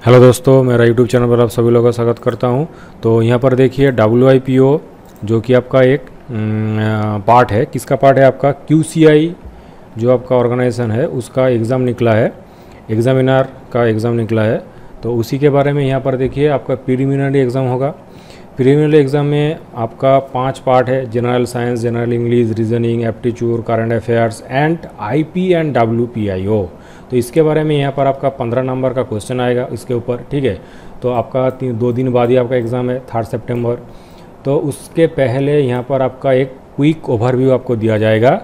Hello दोस्तों, मेरा YouTube channel पर आप सभी लोगों का स्वागत करता हूं। तो यहाँ पर देखिए WIPO जो कि आपका एक पार्ट है। किसका पार्ट है? आपका QCI जो आपका ऑर्गेनाइजेशन है उसका एग्ज़ाम निकला है, एग्ज़ामिनर का एग्ज़ाम निकला है। तो उसी के बारे में यहाँ पर देखिए आपका प्रीलिमिनरी एग्ज़ाम होगा। प्रीलिमिनरी एग्ज़ाम में आपका 5 पार्ट है: general science, general English, reasoning, aptitude, current affairs and IP and WPIO। तो इसके बारे में यहाँ पर आपका 15 नंबर का क्वेश्चन आएगा इसके ऊपर, ठीक है। तो आपका 2 दिन बाद ही आपका एग्ज़ाम है, 3 सितंबर। तो उसके पहले यहाँ पर आपका एक क्विक ओवरव्यू आपको दिया जाएगा।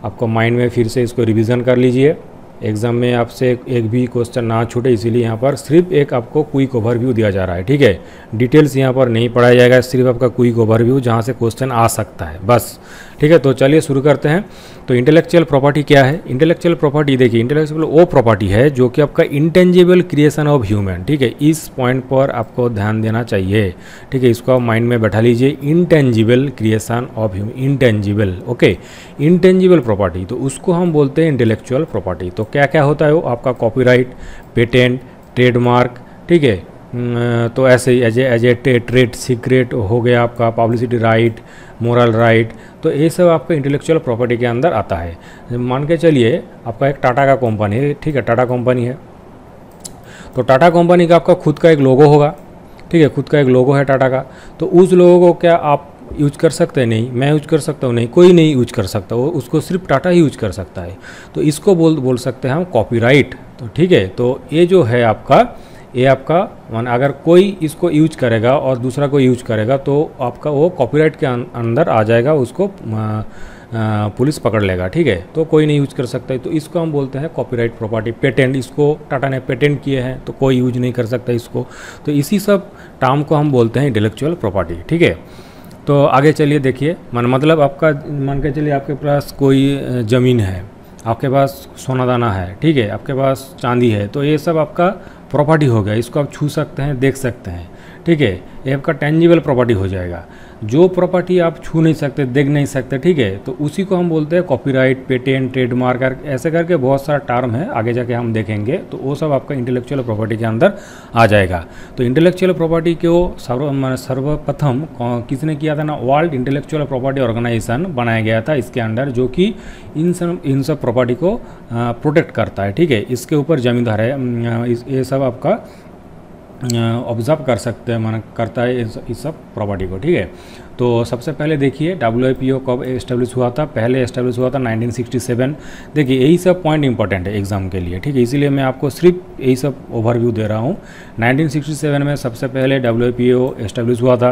आपको माइंड में फिर से इसको रिवीजन कर लीजिए, एग्ज़ाम में आपसे एक भी क्वेश्चन ना छूटे, इसीलिए यहाँ पर सिर्फ एक आपको क्विक ओवरव्यू दिया जा रहा है, ठीक है। डिटेल्स यहाँ पर नहीं पढ़ाया जाएगा, सिर्फ आपका क्विक ओवरव्यू जहाँ से क्वेश्चन आ सकता है, बस, ठीक है। तो चलिए शुरू करते हैं। तो इंटेलेक्चुअल प्रॉपर्टी क्या है? इंटेलेक्चुअल प्रॉपर्टी देखिए, इंटेलेक्चुअल वो प्रॉपर्टी है जो कि आपका इंटेंजिबल क्रिएशन ऑफ ह्यूमन, ठीक है। इस पॉइंट पर आपको ध्यान देना चाहिए, ठीक है। इसको आप माइंड में बैठा लीजिए, intangible creation of human, intangible, okay. Intangible property तो उसको हम बोलते हैं इंटेलेक्चुअल प्रॉपर्टी। तो क्या क्या होता है वो? आपका कॉपीराइट, पेटेंट, ट्रेडमार्क, ठीक है। तो ऐसे ही एज ए ट्रेड सीक्रेट हो गया, आपका पब्लिसिटी राइट, मोरल राइट, तो ये सब आपका इंटेलेक्चुअल प्रॉपर्टी के अंदर आता है। मान के चलिए आपका एक टाटा का कंपनी है, ठीक है, टाटा कंपनी है। तो टाटा कंपनी का आपका खुद का एक लोगो होगा, ठीक है, खुद का एक लोगो है टाटा का। तो उस लोगो को क्या आप यूज कर सकते हैं? नहीं। मैं यूज कर सकता हूँ? नहीं, कोई नहीं यूज कर सकता, वो उसको सिर्फ टाटा ही यूज कर सकता है। तो इसको बोल सकते हैं हम कॉपीराइट। तो ठीक है, तो ये जो है आपका, ये आपका मान अगर कोई इसको यूज करेगा और दूसरा कोई यूज करेगा तो आपका वो कॉपीराइट के अंदर आ जाएगा, उसको पुलिस पकड़ लेगा, ठीक है। तो कोई नहीं यूज कर सकता है, तो इसको हम बोलते हैं कॉपीराइट प्रॉपर्टी। पेटेंट, इसको टाटा ने पेटेंट किए हैं तो कोई यूज नहीं कर सकता इसको। तो इसी सब टर्म को हम बोलते हैं इंटेलेक्चुअल प्रॉपर्टी, ठीक है। तो आगे चलिए देखिए, मतलब आपका मान के चलिए आपके पास कोई ज़मीन है, आपके पास सोना दाना है, ठीक है, आपके पास चांदी है, तो ये सब आपका प्रॉपर्टी हो गया। इसको आप छू सकते हैं, देख सकते हैं, ठीक है। ये आपका टेंजिबल प्रॉपर्टी हो जाएगा। जो प्रॉपर्टी आप छू नहीं सकते, देख नहीं सकते, ठीक है, तो उसी को हम बोलते हैं कॉपीराइट, पेटेंट, ट्रेडमार्क, ऐसे करके बहुत सारा टर्म है, आगे जाके हम देखेंगे। तो वो सब आपका इंटेलेक्चुअल प्रॉपर्टी के अंदर आ जाएगा। तो इंटेलेक्चुअल प्रॉपर्टी को सर्वप्रथम किसने किया था ना? वर्ल्ड इंटेलेक्चुअल प्रॉपर्टी ऑर्गेनाइजेशन बनाया गया था इसके अंडर, जो कि इन सब प्रॉपर्टी को प्रोटेक्ट करता है, ठीक है। इसके ऊपर जमींदार है, ये सब आपका ऑब्जर्व कर सकते हैं, माना करता है इस सब प्रॉपर्टी को, ठीक है। तो सबसे पहले देखिए WIPO कब एस्टेब्लिश हुआ था? पहले एस्टेब्लिश हुआ था 1967। देखिए यही सब पॉइंट इंपॉर्टेंट है एग्जाम के लिए, ठीक है, इसीलिए मैं आपको सिर्फ यही सब ओवरव्यू दे रहा हूँ। 1967 में सबसे पहले WIPO एस्टेब्लिश हुआ था।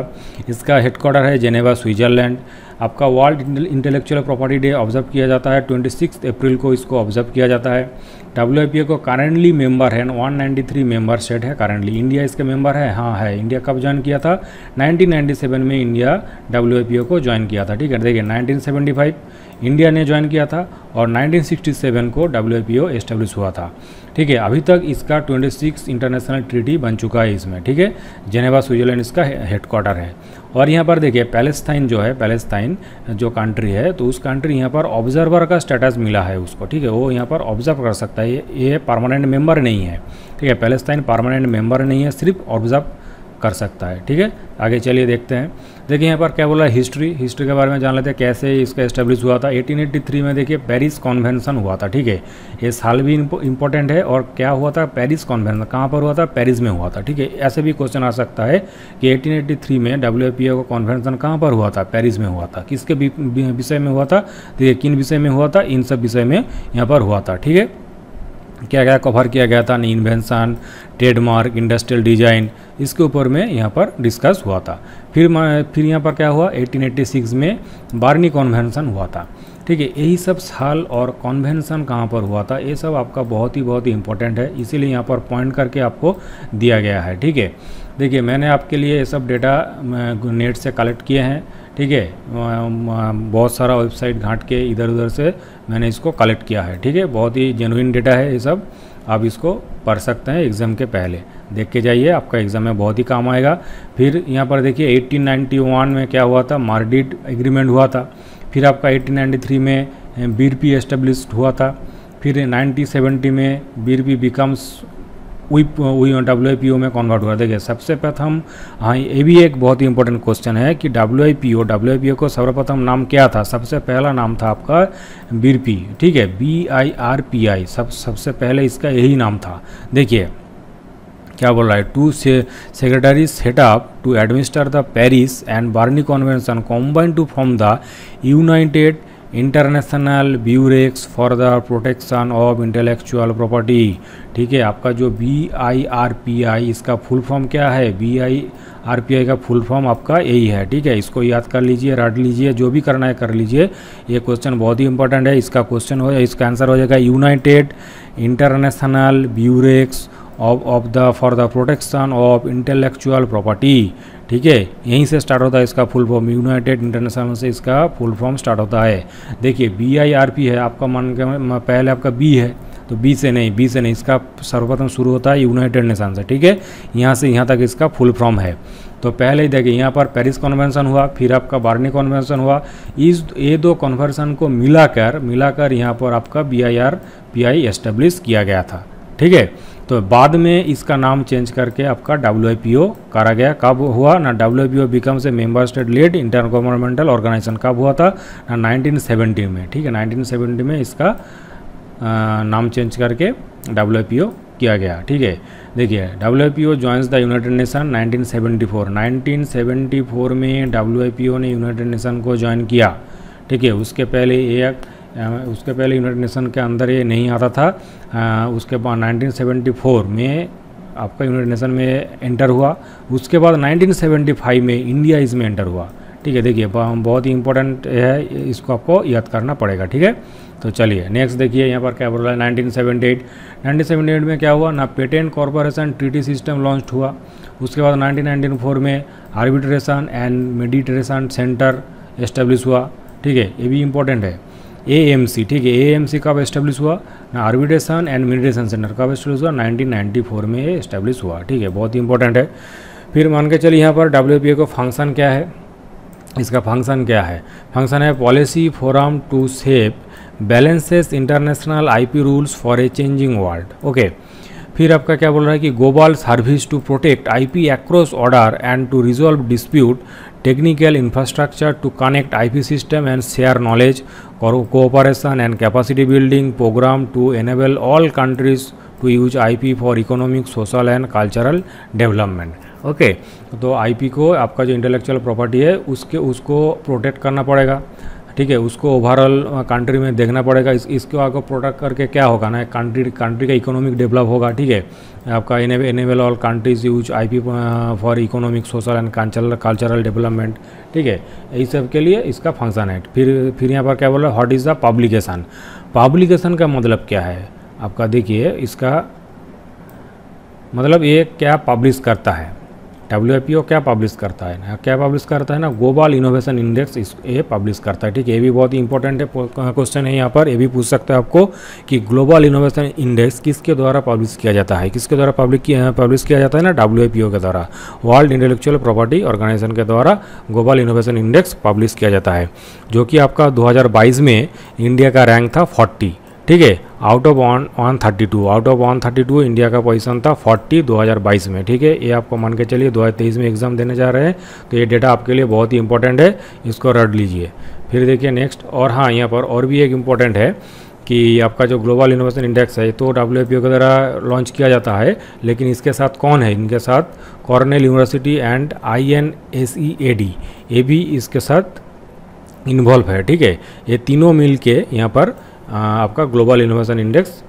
इसका हेडक्वार्टर है जेनेवा, स्विट्ज़रलैंड। आपका world intellectual property day observe किया जाता है 26 अप्रैल को, इसको ऑब्जर्व किया जाता है। WIPO को करेंटली मेंबर है 193 मेंबर स्टेट है करेंटली। इंडिया इसके मेंबर है, हाँ है। इंडिया कब ज्वाइन किया था? 1997 में इंडिया WIPO को ज्वाइन किया था, ठीक है। देखिए 1975 इंडिया ने ज्वाइन किया था और 1967 को WIPO एस्टेब्लिश हुआ था, ठीक है। अभी तक इसका 26 इंटरनेशनल ट्रीटी बन चुका है इसमें, ठीक है। जेनेवा, स्विट्ज़रलैंड इसका हेडक्वार्टर है। और यहाँ पर देखिए पैलेस्टाइन जो है, पैलेस्टाइन जो कंट्री है, तो उस कंट्री यहाँ पर ऑब्जर्वर का स्टेटस मिला है उसको, ठीक है। वो यहाँ पर ऑब्जर्व कर सकता है, ये परमानेंट मेंबर नहीं है, ठीक है। पैलेस्टाइन परमानेंट मेंबर नहीं है, सिर्फ ऑब्जर्व कर सकता है, ठीक है। आगे चलिए देखते हैं। देखिए यहाँ पर क्या बोला है, हिस्ट्री के बारे में जान लेते हैं, कैसे इसका एस्टेब्लिश हुआ था। 1883 में देखिए पेरिस कॉन्वेंशन हुआ था, ठीक है। ये साल भी इंपॉर्टेंट है। और क्या हुआ था? पेरिस कॉन्वेंशन कहाँ पर हुआ था? पेरिस में हुआ था, ठीक है। ऐसे भी क्वेश्चन आ सकता है कि 1883 में WIPO का कॉन्वेंशन कहाँ पर हुआ था? पेरिस में हुआ था। किसके विषय में हुआ था? देखिए किन विषय में हुआ था? इन सब विषय में यहाँ पर हुआ था, ठीक है। क्या क्या कवर किया गया था? इन्वेंशन, ट्रेडमार्क, इंडस्ट्रियल डिजाइन, इसके ऊपर में यहाँ पर डिस्कस हुआ था। फिर यहाँ पर क्या हुआ? 1886 में बार्नी कॉन्वेंशन हुआ था, ठीक है। यही सब साल और कॉन्वेंशन कहाँ पर हुआ था, ये सब आपका बहुत ही इंपॉर्टेंट है, इसीलिए यहाँ पर पॉइंट करके आपको दिया गया है, ठीक है। देखिए मैंने आपके लिए ये सब डेटा नेट से कलेक्ट किए हैं, ठीक है। बहुत सारा वेबसाइट घाट के इधर उधर से मैंने इसको कलेक्ट किया है, ठीक है। बहुत ही जेन्युइन डेटा है ये सब, आप इसको पढ़ सकते हैं एग्ज़ाम के पहले, देख के जाइए, आपका एग्ज़ाम में बहुत ही काम आएगा। फिर यहाँ पर देखिए 1891 में क्या हुआ था? मार्डिट एग्रीमेंट हुआ था। फिर आपका 1893 में BRP एस्टेब्लिश हुआ था। फिर 1970 में BRP बिकम्स WIPO में कन्वर्ट हुआ। देखिए सबसे प्रथम, हाँ ये भी एक बहुत ही इंपॉर्टेंट क्वेश्चन है कि WIPO को सर्वप्रथम नाम क्या था। सबसे पहला नाम था आपका BIRPI, ठीक है, BIRPI, सबसे पहले इसका यही नाम था। देखिए क्या बोल रहा है, to secretary setup to administer the Paris and Berne convention combine to form the United International Bureaux for the protection of Intellectual Property. ठीक है, आपका जो BIRPI इसका फुल फॉर्म क्या है, BIRPI का फुल फॉर्म आपका यही है। ठीक है, इसको याद कर लीजिए, रट लीजिए, जो भी करना है कर लीजिए। ये क्वेश्चन बहुत ही इंपॉर्टेंट है। इसका क्वेश्चन हो, इसका आंसर हो जाएगा United International Bureaux for the protection of Intellectual Property. ठीक है, यहीं से स्टार्ट होता है इसका फुल फॉर्म, यूनाइटेड इंटरनेशनल से इसका फुल फॉर्म स्टार्ट होता है। देखिए BIRP है आपका, मान के पहले आपका B है तो B से नहीं, इसका सर्वप्रथम शुरू होता है यूनाइटेड नेशन से। ठीक है, यहाँ से यहाँ तक इसका फुल फॉर्म है। तो पहले ही देखिए यहाँ पर पेरिस कन्वेंशन हुआ, फिर आपका बार्नी कन्वेंशन हुआ। ये दो कन्वेंशन को मिलाकर यहाँ पर आपका BIRPI एस्टेब्लिश किया गया था। ठीक है, तो बाद में इसका नाम चेंज करके आपका WIPO करा गया। कब हुआ ना, WIPO becomes a member state led intergovernmental organization कब हुआ था ना, 1970 में। ठीक है, 1970 में इसका नाम चेंज करके WIPO किया गया। ठीक है, देखिए WIPO joins the United nation 1974 में WIPO ने यूनाइटेड नेशन को ज्वाइन किया। ठीक है, उसके पहले यूनाइटेड नेशन के अंदर ये नहीं आता था। उसके बाद 1974 में आपका यूनाइटेड नेशन में एंटर हुआ। उसके बाद 1975 में इंडिया इसमें एंटर हुआ। ठीक है, देखिए बहुत ही इंपॉर्टेंट है, इसको आपको याद करना पड़ेगा। ठीक है, तो चलिए नेक्स्ट देखिए यहाँ पर क्या बोल रहा है। 1978 में क्या हुआ ना, patent corporation treaty system launch हुआ। उसके बाद 1994 में arbitration and meditation centre establish हुआ। ठीक है, ये भी इंपॉर्टेंट है। AMC, ठीक है, AMC कब एस्टेब्लिश हुआ ना, आर्बिट्रेशन एंड मेडिटेशन सेंटर कब एस्टेब्लिश हुआ, 1994 में एस्टेब्लिश हुआ। ठीक है, बहुत ही इंपॉर्टेंट है। फिर मान के चलिए यहाँ पर WIPO का फंक्शन क्या है, इसका फंक्शन क्या है, फंक्शन है policy forum to shape balances international IP rules for a changing world. Okay, फिर आपका क्या बोल रहा है कि global service to protect IP across order and to resolve dispute, technical infrastructure to connect IP system and share knowledge, cooperation and capacity building programme to enable all countries to use IP for economic, social and cultural development. Okay, तो IP को आपका जो intellectual property है उसको protect करना पड़ेगा। ठीक है, उसको ओवरऑल कंट्री में देखना पड़ेगा। इसको आपको प्रोटेक्ट करके क्या होगा ना, कंट्री का इकोनॉमिक डेवलप होगा। ठीक है, आपका enable all countries use IP for economic, social and cultural development. ठीक है, इस सब के लिए इसका फंक्शन है। फिर यहाँ पर क्या बोल रहा है, what is the publication. Publication का मतलब क्या है आपका, देखिए इसका मतलब ये क्या पब्लिश करता है, WIPO क्या पब्लिश करता है ना, ग्लोबल इनोवेशन इंडेक्स ये पब्लिश करता है। ठीक है, ये भी बहुत ही इंपॉर्टेंट है क्वेश्चन है यहाँ पर, ये भी पूछ सकते हैं आपको कि ग्लोबल इनोवेशन इंडेक्स किसके द्वारा पब्लिश किया जाता है, किसके द्वारा पब्लिश किया जाता है ना, WIPO के द्वारा, वर्ल्ड इंटेलेक्चुअल प्रॉपर्टी ऑर्गेनाइजेशन के द्वारा ग्लोबल इनोवेशन इंडेक्स पब्लिश किया जाता है, जो कि आपका 2022 में इंडिया का रैंक था 40। ठीक है, आउट ऑफ 132 इंडिया का पोजीशन था 40 2022 में। ठीक है, ये आपको मान के चलिए 2023 में एग्जाम देने जा रहे हैं, तो ये डेटा आपके लिए बहुत ही इंपॉर्टेंट है, इसको रट लीजिए। फिर देखिए नेक्स्ट, और हाँ यहाँ पर और भी एक इम्पॉर्टेंट है कि आपका जो ग्लोबल इनोवेशन इंडेक्स है तो WIPO के द्वारा लॉन्च किया जाता है, लेकिन इसके साथ कौन है, इनके साथ कॉर्नेल यूनिवर्सिटी एंड INSEAD, ये भी इसके साथ इन्वॉल्व है। ठीक है, ये तीनों मिल के यहाँ पर आपका ग्लोबल इनोवेशन इंडेक्स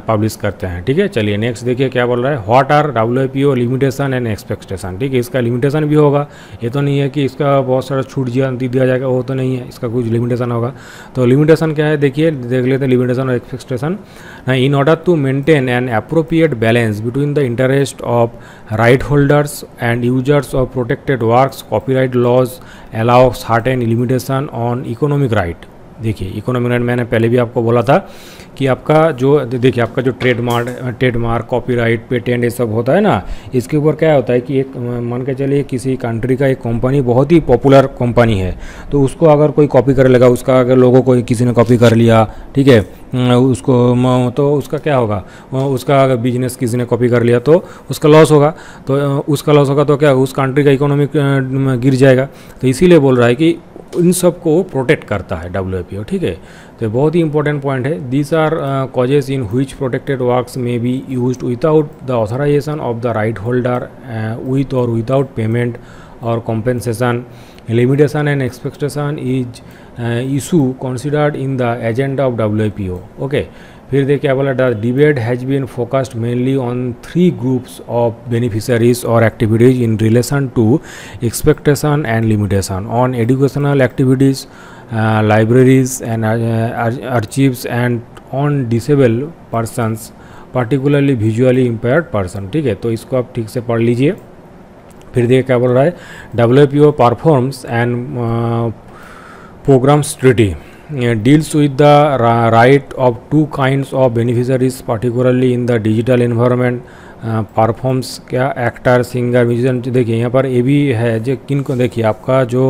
पब्लिश करते हैं। ठीक है, चलिए नेक्स्ट देखिए क्या बोल रहा है, what are WIPO limitation and expectation. ठीक है, इसका लिमिटेशन भी होगा, ये तो नहीं है कि इसका बहुत सारा छूट दिया जाएगा, वो तो नहीं है, इसका कुछ लिमिटेशन होगा। तो लिमिटेशन क्या है, देखिए देख लेते हैं लिमिटेशन और expectation. In order to maintain an appropriate balance between the interest of right holders and users of protected works, copyright laws allow certain limitation on economic right. देखिए इकोनॉमिक राइट मैंने पहले भी आपको बोला था कि आपका जो देखिए आपका जो ट्रेडमार्क कॉपीराइट पेटेंट ये सब होता है ना, इसके ऊपर क्या होता है कि एक मान के चलिए किसी कंट्री का एक कंपनी बहुत ही पॉपुलर कंपनी है, तो उसको अगर कोई कॉपी कर लेगा, उसका अगर लोगों को किसी ने कॉपी कर लिया, ठीक है, तो उसका क्या होगा, उसका अगर बिजनेस किसी ने कॉपी कर लिया तो उसका लॉस होगा, तो क्या उस कंट्री का इकोनॉमिक गिर जाएगा। तो इसीलिए बोल रहा है कि इन सब को प्रोटेक्ट करता है WIPO, ठीक है। तो बहुत ही इंपॉर्टेंट पॉइंट है। These are causes in which protected works may be used without the authorisation of the right holder, with और विदाउट पेमेंट और compensation. Limitation and expectation is issue considered in the agenda of WIPO। Okay, फिर देखिए क्या बोला, the debate has been focused mainly on 3 groups of beneficiaries और activities in relation to expectation and limitation on educational activities, libraries and archives and on disable persons, particularly visually impaired person. ठीक है, तो इसको आप ठीक से पढ़ लीजिए। फिर देखिए क्या बोल रहा है, WIPO performs and programmes treaty deals with the right of 2 kinds of beneficiaries, particularly in the digital environment. Performs क्या, एक्टर, सिंगर, म्यूजिशियन। देखिए यहाँ पर ये भी है जो किन को, देखिए आपका जो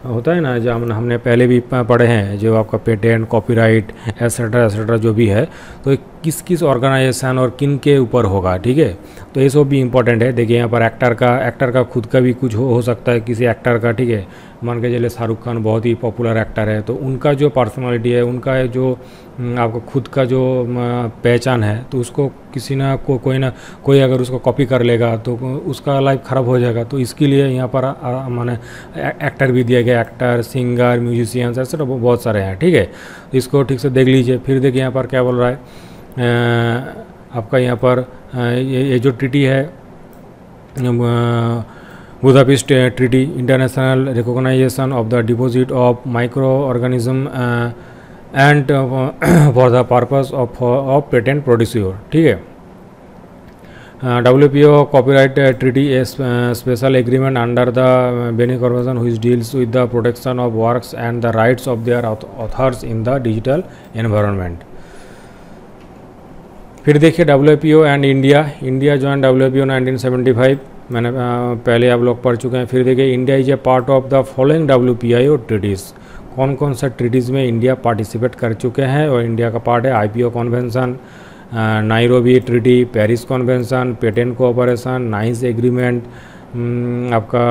होता है ना, जो हमने पहले भी पढ़े हैं, जो आपका पेटेंट कॉपीराइट एसेट्रा जो भी है, तो किस किस ऑर्गेनाइजेशन और किन के ऊपर होगा। ठीक है, तो ये सब भी इंपॉर्टेंट है। देखिए यहाँ पर एक्टर का खुद का भी कुछ हो सकता है, किसी एक्टर का। ठीक है, मान के चलिए शाहरुख खान बहुत ही पॉपुलर एक्टर है, तो उनका जो पर्सनालिटी है, उनका जो आपको खुद का जो पहचान है, तो उसको किसी ना कोई अगर उसको कॉपी कर लेगा तो उसका लाइफ ख़राब हो जाएगा। तो इसके लिए यहाँ पर माने एक्टर भी दिया गया, एक्टर, सिंगर, म्यूजिशियंस, ऐसे तो बहुत सारे हैं। ठीक है, इसको ठीक से देख लीजिए। फिर देखिए यहाँ पर क्या बोल रहा है, आपका यहाँ पर ये जो ट्रीटी है, Budapest treaty, international recognization of the deposit of micro organism and for the purpose of patent producer. ठीक है, WIPO copyright treaty a special agreement under the Berne corporation which deals with the protection of works and the rights of their authors in the digital environment. फिर देखिए WIPO and India join WIPO 1975, मैंने पहले आप लोग पढ़ चुके हैं। फिर देखिए, India is a part of the following WPIO treaties. कौन कौन सा ट्रीटीज़ में इंडिया पार्टिसिपेट कर चुके हैं और इंडिया का पार्ट है, IPO convention, Nairobi treaty, Paris convention, patent cooperation, nice agreement, आपका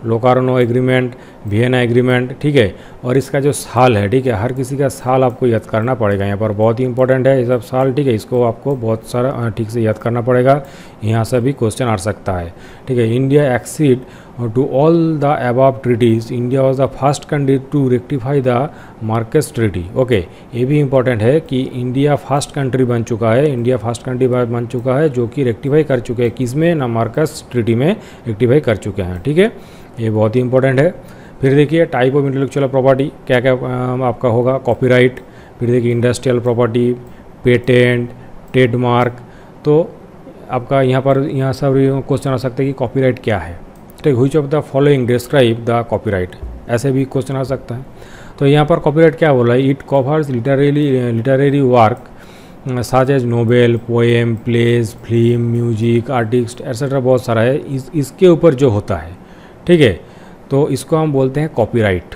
लोकार्नो एग्रीमेंट, वियना एग्रीमेंट। ठीक है, और इसका जो साल है, ठीक है, हर किसी का साल आपको याद करना पड़ेगा, यहाँ पर बहुत ही इंपॉर्टेंट है ये सब साल। ठीक है, इसको आपको बहुत सारा ठीक से याद करना पड़ेगा, यहाँ से भी क्वेश्चन आ सकता है। ठीक है, India accede to all the above treaties, India was the first country to rectify the Marrakesh treaty. Okay, ये भी इंपॉर्टेंट है कि इंडिया फर्स्ट कंट्री बन चुका है, जो कि रेक्टिफाई कर चुके हैं, किसमें ना, मार्केस ट्रीटी में रेक्टिफाई कर चुके हैं। ठीक है, ये बहुत ही इंपॉर्टेंट है। फिर देखिए टाइप ऑफ इंटेलेक्चुअल प्रॉपर्टी क्या क्या आपका होगा, कॉपीराइट, फिर देखिए इंडस्ट्रियल प्रॉपर्टी, पेटेंट, ट्रेडमार्क। तो आपका यहाँ सब क्वेश्चन आ सकता है कि कॉपीराइट क्या है। ठीक, which of the following describe the copyright, ऐसे भी क्वेश्चन आ सकता है। तो यहाँ पर कॉपीराइट क्या बोला है, it covers literary work such as novel, poem, plays, film, music, artist etcetera, बहुत सारा है। इसके ऊपर जो होता है, ठीक है, तो इसको हम बोलते हैं कॉपीराइट।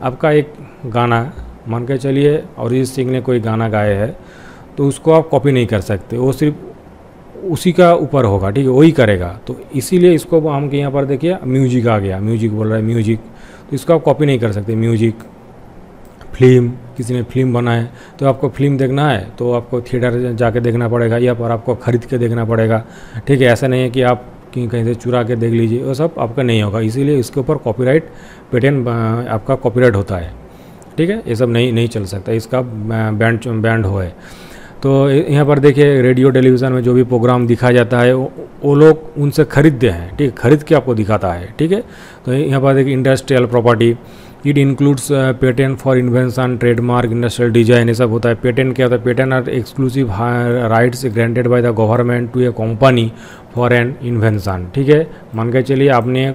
आपका एक गाना मान के चलिए अरिजीत सिंह ने कोई गाना गाया है, तो उसको आप कॉपी नहीं कर सकते, वो सिर्फ उसी का ऊपर होगा। ठीक है, वही करेगा। तो इसीलिए इसको हम के यहाँ पर देखिए म्यूजिक आ गया, म्यूजिक बोल रहा है, म्यूजिक, तो इसको आप कॉपी नहीं कर सकते। म्यूजिक, फिल्म, किसी ने फिल्म बनाए, तो आपको फिल्म देखना है तो आपको थिएटर जाके देखना पड़ेगा, या पर आपको ख़रीद के देखना पड़ेगा। ठीक है, ऐसा नहीं है कि आप कहीं से चुरा के देख लीजिए, वो सब आपका नहीं होगा। इसीलिए इसके ऊपर कॉपीराइट पेटेंट आपका कॉपीराइट होता है। ठीक है, ये सब नहीं चल सकता, इसका बैंड हो है। तो यहाँ पर देखिए रेडियो टेलीविज़न में जो भी प्रोग्राम दिखाया जाता है, वो लोग उनसे खरीदते हैं। ठीक है, खरीद के आपको दिखाता है। ठीक है, तो यहाँ पर देखिए industrial property, it includes patent for invention, trademark, industrial design, ये सब होता है। पेटेंट क्या होता है? Patent are exclusive rights granted by the government to a company for an invention. ठीक है, मान के चलिए आपने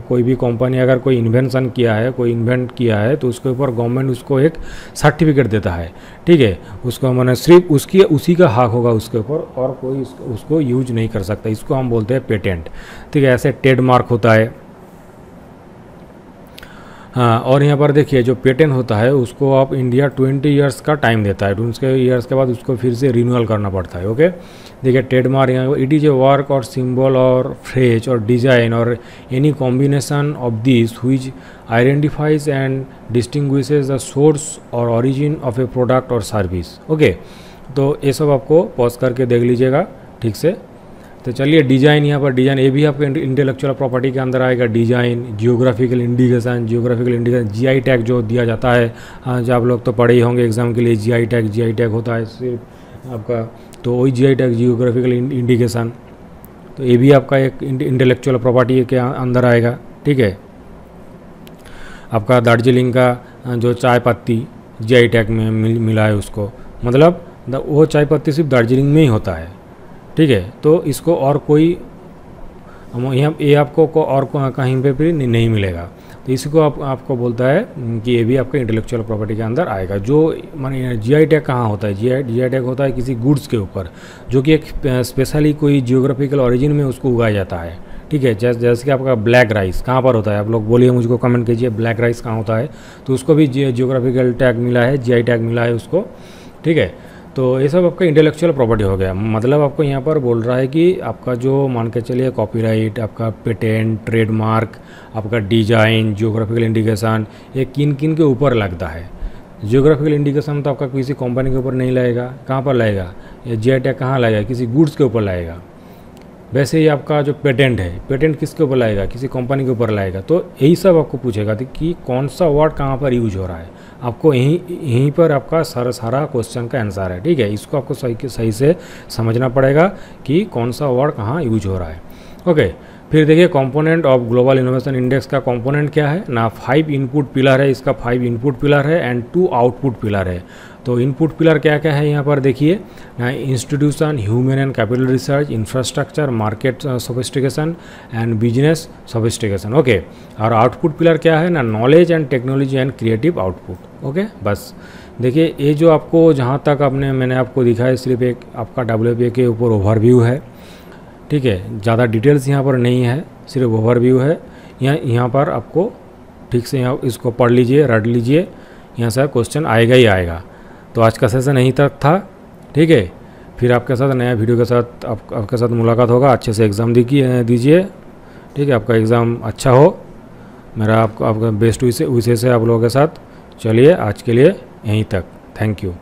कोई भी कंपनी अगर कोई इन्वेंशन किया है, कोई इन्वेंट किया है, तो उसके ऊपर गवर्नमेंट उसको एक सर्टिफिकेट देता है। ठीक है, उसको मैंने सिर्फ उसी का हक होगा उसके ऊपर, और कोई उसको यूज नहीं कर सकता। इसको हम बोलते हैं पेटेंट। ठीक है, ऐसे ट्रेडमार्क होता है। हाँ, और यहाँ पर देखिए जो पेटेंट होता है उसको आप इंडिया 20 ईयर्स का टाइम देता है। 20 ईयर्स के बाद उसको फिर से रिन्यूअल करना पड़ता है। ओके, देखिए ट्रेडमार्क यहाँ इट इज़ ए वर्क और सिंबल और फ्रेज और डिज़ाइन और any combination of this which identifies and distinguishes the source और ओरिजिन ऑफ ए प्रोडक्ट और सर्विस। ओके, तो ये सब आपको पॉज करके देख लीजिएगा ठीक से। तो चलिए डिज़ाइन, यहाँ पर डिज़ाइन ये भी आपके इंटेलेक्चुअल प्रॉपर्टी के अंदर आएगा। Design, geographical indication, GI tag जो दिया जाता है, जो आप लोग तो पढ़े ही होंगे एग्जाम के लिए, जीआई टैग होता है सिर्फ आपका, तो वही जीआई टैग जियोग्राफिकल इंडिकेशन, तो ये भी आपका एक इंटेलेक्चुअल प्रॉपर्टी के अंदर आएगा। ठीक है, आपका दार्जिलिंग का जो चाय पत्ती जीआई टैग में मिला है उसको, मतलब वो चाय पत्ती सिर्फ दार्जिलिंग में ही होता है। ठीक है, तो इसको और कोई यहाँ ये आपको और कहीं पे भी नहीं मिलेगा। तो इसको आपको बोलता है कि ये भी आपका इंटेलेक्चुअल प्रॉपर्टी के अंदर आएगा। जो माने जीआई टैग कहाँ होता है? जीआई टैग होता है किसी गुड्स के ऊपर, जो कि एक स्पेशली कोई जियोग्राफिकल ओरिजिन में उसको उगाया जाता है। ठीक है, जैसे कि आपका ब्लैक राइस कहाँ पर होता है? आप लोग बोलिए, मुझको कमेंट कीजिए, ब्लैक राइस कहाँ होता है? तो उसको भी जियोग्राफिकल टैग मिला है, जीआई टैग मिला है उसको। ठीक है, तो ये सब आपका इंटेलेक्चुअल प्रॉपर्टी हो गया। मतलब आपको यहाँ पर बोल रहा है कि आपका जो मान के चलिए कॉपीराइट, आपका पेटेंट, ट्रेडमार्क, आपका डिजाइन, जियोग्राफिकल इंडिकेशन, ये किन किन के ऊपर लगता है। जियोग्राफिकल इंडिकेशन तो आपका किसी कंपनी के ऊपर नहीं लगेगा, कहाँ पर लगेगा? ये जीआई टैग कहाँ लगेगा? किसी गुड्स के ऊपर लगेगा। वैसे ही आपका जो पेटेंट है, पेटेंट किसके ऊपर लगेगा? किसी कंपनी के ऊपर लगेगा। तो यही सब आपको पूछेगा कि कौन सा वर्ड कहाँ पर यूज हो रहा है। आपको यहीं पर आपका सारा क्वेश्चन का आंसर है। ठीक है, इसको आपको सही से समझना पड़ेगा कि कौन सा वर्ड कहाँ यूज हो रहा है। ओके, फिर देखिए component of global innovation index का कंपोनेंट क्या है ना? 5 इनपुट पिलर है, इसका 5 इनपुट पिलर है एंड 2 आउटपुट पिलर है। तो इनपुट पिलर क्या क्या है यहाँ पर देखिए ना? Institution, human and capital research, infrastructure, market sophistication and business sophistication. Okay, और आउटपुट पिलर क्या है ना? Knowledge and technology and creative output. Okay, बस देखिए ये जो आपको जहाँ तक मैंने आपको दिखाया सिर्फ एक आपका WPA के ऊपर ओवरव्यू है। ठीक है, ज़्यादा डिटेल्स यहाँ पर नहीं है, सिर्फ ओवरव्यू है। यहाँ पर आपको ठीक से यहाँ इसको पढ़ लीजिए, रट लीजिए, यहाँ से क्वेश्चन आएगा ही आएगा। तो आज का सेशन यहीं तक था। ठीक है, फिर आपके साथ नया वीडियो के साथ आपके साथ मुलाकात होगा। अच्छे से एग्ज़ाम दीजिए। ठीक है, आपका एग्ज़ाम अच्छा हो, मेरा आपका बेस्ट विषय से आप लोगों के साथ। चलिए आज के लिए यहीं तक, थैंक यू।